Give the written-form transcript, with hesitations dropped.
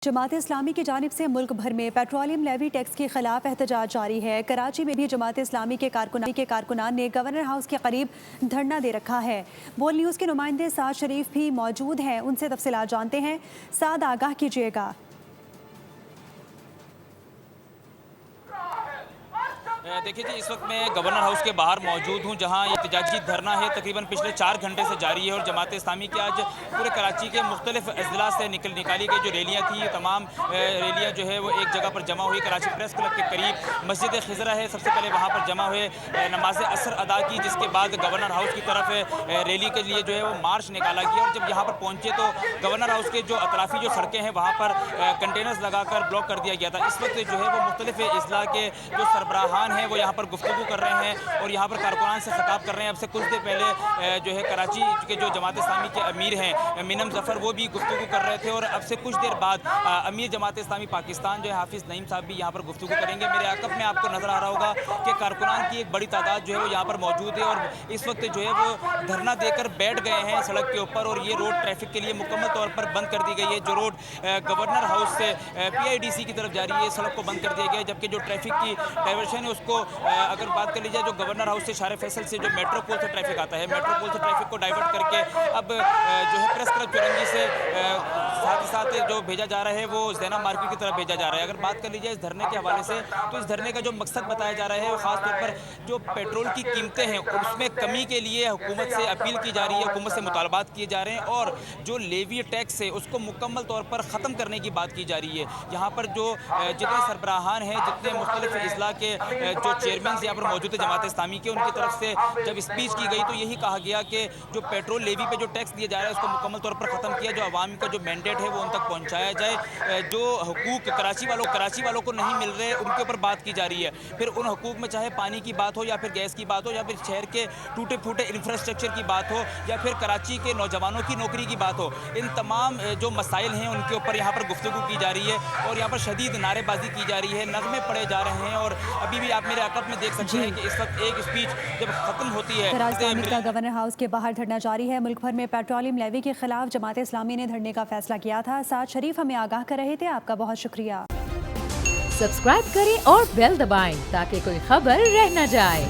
جماعت اسلامی کی جانب سے ملک بھر میں پیٹرولیم لیوی ٹیکس کے خلاف احتجاج جاری ہے۔ کراچی میں بھی جماعت اسلامی کے کارکنان نے گورنر ہاؤس کے قریب دھرنا دے رکھا ہے۔ بول نیوز کے نمائندے سعد شریف بھی موجود ہیں، ان سے تفصیلات جانتے ہیں۔ سعد، آگاہ کیجیے گا۔ دیکھیے جی، اس وقت میں گورنر ہاؤس کے باہر موجود ہوں، جہاں احتجاجی دھرنا ہے تقریباً پچھلے 4 گھنٹے سے جاری ہے، اور جماعت اسلامی کی آج پورے کراچی کے مختلف اضلاع سے نکالی گئی جو ریلیاں تھیں، تمام ریلیاں جو ہے وہ ایک جگہ پر جمع ہوئی۔ کراچی پریس کلب کے قریب مسجد خضرہ ہے، سب سے پہلے وہاں پر جمع ہوئے، نماز عصر ادا کی، جس کے بعد گورنر ہاؤس کی طرف ریلی کے لیے جو ہے وہ مارچ نکالا گیا، اور جب یہاں پر پہنچے تو گورنر ہاؤس کے جو اطرافی جو سڑکیں ہیں وہاں پر کنٹینرز لگا کر بلاک کر دیا گیا تھا۔ اس وقت جو ہے وہ مختلف اضلاع کے جو سربراہان ہیں وہ یہاں پر گفتگو کر رہے ہیں اور یہاں پر کارکنان سے خطاب کر رہے ہیں۔ اب سے کچھ دیر پہلے جو ہے کراچی کے جو جماعت اسلامی کے امیر ہیں مینم ظفر، وہ بھی گفتگو کر رہے تھے، اور اب سے کچھ دیر بعد امیر جماعت اسلامی پاکستان جو ہے حافظ نعیم صاحب بھی یہاں پر گفتگو کریں گے۔ میرے عقب میں آپ کو نظر آ رہا ہوگا کہ کارکنان کی ایک بڑی تعداد جو ہے وہ یہاں پر موجود ہے، اور اس وقت جو ہے وہ دھرنا دے کر بیٹھ گئے ہیں سڑک کے اوپر، اور یہ روڈ ٹریفک کے لیے مکمل طور پر بند کر دی گئی ہے۔ جو روڈ گورنر ہاؤس سے PIDC کی طرف جاری ہے، سڑک کو بند کر دیا گیا ہے، جبکہ جو ٹریفک کی ڈائیورشن ہے اس کو اگر بات کر لی جائے، جو گورنر ہاؤس سے شارع فیصل سے جو میٹرو پول سے ٹریفک آتا ہے، میٹرو پول سے ٹریفک کو ڈائیورٹ کر کے اب جو ہے پریس کلب چورنجی سے ساتھ جو بھیجا جا رہا ہے وہ زینہ مارکیٹ کی طرف بھیجا جا رہا ہے۔ اگر بات کر لی جائے اس دھرنے کے حوالے سے، تو اس دھرنے کا جو مقصد بتایا جا رہا ہے وہ خاص طور پر جو پیٹرول کی قیمتیں ہیں اس میں کمی کے لیے حکومت سے اپیل کی جا رہی ہے، حکومت سے مطالبات کیے جا رہے ہیں، اور جو لیوی ٹیکس ہے اس کو مکمل طور پر ختم کرنے کی بات کی جا رہی ہے۔ یہاں پر جو جتنے سربراہان ہیں، جتنے مختلف اضلاع کے جو چیئرمینز یہاں پر موجود ہیں جماعت اسلامی کے، ان کی طرف سے جب اسپیچ کی گئی تو یہی کہا گیا کہ جو پیٹرول لیوی پہ جو ٹیکس دیا جا رہا ہے اس کو مکمل طور پر ختم کیا، جو عوام کا جو مینڈیٹ ہے وہ ان تک پہنچایا جائے، جو حقوق کراچی والوں کو نہیں مل رہے ان کے اوپر بات کی جا رہی ہے۔ پھر ان حقوق میں چاہے پانی کی بات ہو یا پھر گیس کی بات ہو یا پھر شہر کے ٹوٹے پھوٹے انفراسٹرکچر کی بات ہو یا پھر کراچی کے نوجوانوں کی نوکری کی بات ہو، ان تمام جو مسائل ہیں ان کے اوپر یہاں پر گفتگو کی جا رہی ہے، اور یہاں پر شدید نعرے بازی کی جا رہی ہے، نغمے پڑے جا رہے ہیں، اور ابھی بھی آپ میرے عقب میں دیکھ سکتے ہیں کہ اس وقت ایک اسپیچ جب ختم ہوتی ہے۔ کراچی کا گورنر ہاؤس کے باہر دھرنا جاری ہے۔ ملک بھر میں پیٹرولیم لیوی کے خلاف جماعت اسلامی نے دھرنے کا فیصلہ کیا تھا۔ سعد شریف ہمیں آگاہ کر رہے تھے، آپ کا بہت شکریہ۔ سبسکرائب کریں اور بیل دبائیں تاکہ کوئی خبر رہ نہ جائے۔